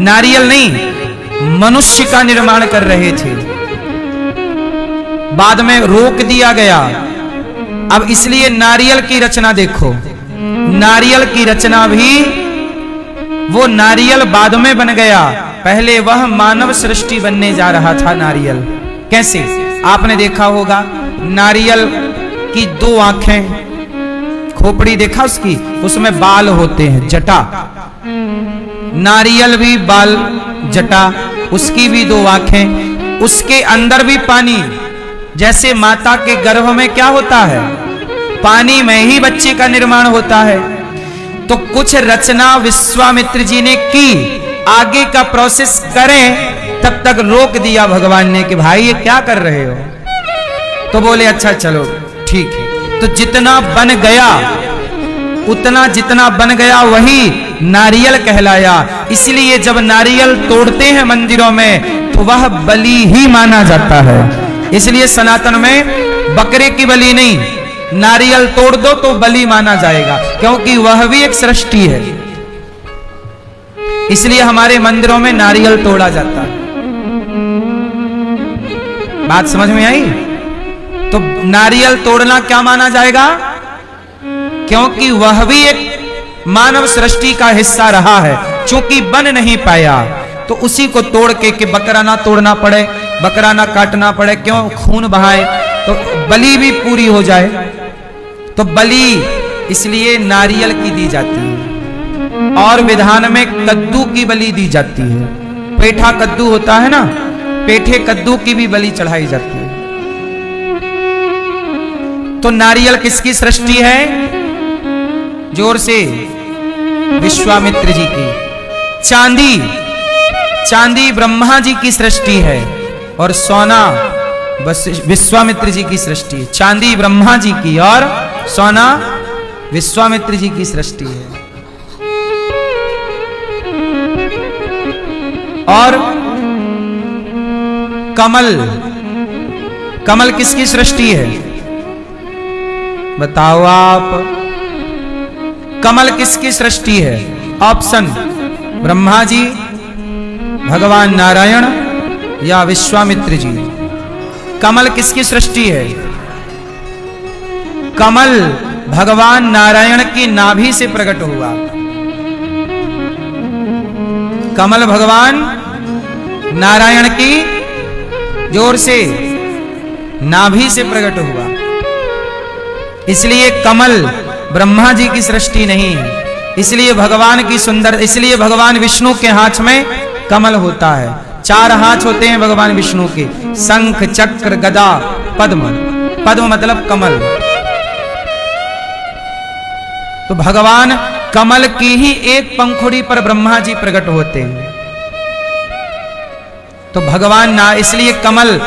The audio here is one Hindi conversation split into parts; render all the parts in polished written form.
नारियल नहीं, मनुष्य का निर्माण कर रहे थे। बाद में रोक दिया गया। अब इसलिए नारियल की रचना देखो, नारियल की रचना भी, वो नारियल बाद में बन गया, पहले वह मानव सृष्टि बनने जा रहा था। नारियल कैसे? आपने देखा होगा नारियल की दो आंखें, खोपड़ी देखा उसकी, उसमें बाल होते हैं, जटा। नारियल भी बाल, जटा, उसकी भी दो आंखें, उसके अंदर भी पानी। जैसे माता के गर्भ में क्या होता है, पानी में ही बच्चे का निर्माण होता है। तो कुछ रचना विश्वामित्र जी ने की, आगे का प्रोसेस करें तब तक रोक दिया भगवान ने कि भाई ये क्या कर रहे हो। तो बोले अच्छा चलो ठीक है। तो जितना बन गया, उतना जितना बन गया वही नारियल कहलाया। इसलिए जब नारियल तोड़ते हैं मंदिरों में तो वह बलि ही माना जाता है। इसलिए सनातन में बकरे की बलि नहीं, नारियल तोड़ दो तो बलि माना जाएगा, क्योंकि वह भी एक सृष्टि है। इसलिए हमारे मंदिरों में नारियल तोड़ा जाता है। बात समझ में आई? तो नारियल तोड़ना क्या माना जाएगा? क्योंकि वह भी एक मानव सृष्टि का हिस्सा रहा है। चूंकि बन नहीं पाया तो उसी को तोड़ के बकरा ना तोड़ना पड़े, बकरा ना काटना पड़े, क्यों खून बहाए, तो बलि भी पूरी हो जाए। तो बलि इसलिए नारियल की दी जाती है। और विधान में कद्दू की बलि दी जाती है। पेठा कद्दू होता है ना, पेठे कद्दू की भी बलि चढ़ाई जाती है। तो नारियल किसकी सृष्टि है? जोर से, विश्वामित्र जी की। चांदी, चांदी ब्रह्मा जी की सृष्टि है और सोना विश्वामित्र जी की सृष्टि है। चांदी ब्रह्मा जी की और सोना विश्वामित्र जी की सृष्टि है। और कमल, कमल किसकी सृष्टि है? बताओ आप, कमल किसकी सृष्टि है? ऑप्शन, ब्रह्मा जी, भगवान नारायण या विश्वामित्र जी। कमल किसकी सृष्टि है? कमल भगवान नारायण की नाभि से प्रकट हुआ। कमल भगवान नारायण की, जोर से, नाभि से प्रकट हुआ। इसलिए कमल ब्रह्मा जी की सृष्टि नहीं है। इसलिए भगवान की सुंदर, इसलिए भगवान विष्णु के हाथ में कमल होता है। 4 हाथ होते हैं भगवान विष्णु के, शंख, चक्र, गदा, पद्म। पद्म मतलब कमल। तो भगवान कमल की ही एक पंखुड़ी पर ब्रह्मा जी प्रकट होते हैं। तो भगवान ना, इसलिए कमल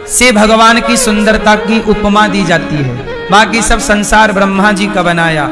से भगवान की सुंदरता की उपमा दी जाती है। बाकी सब संसार ब्रह्मा जी का बनाया।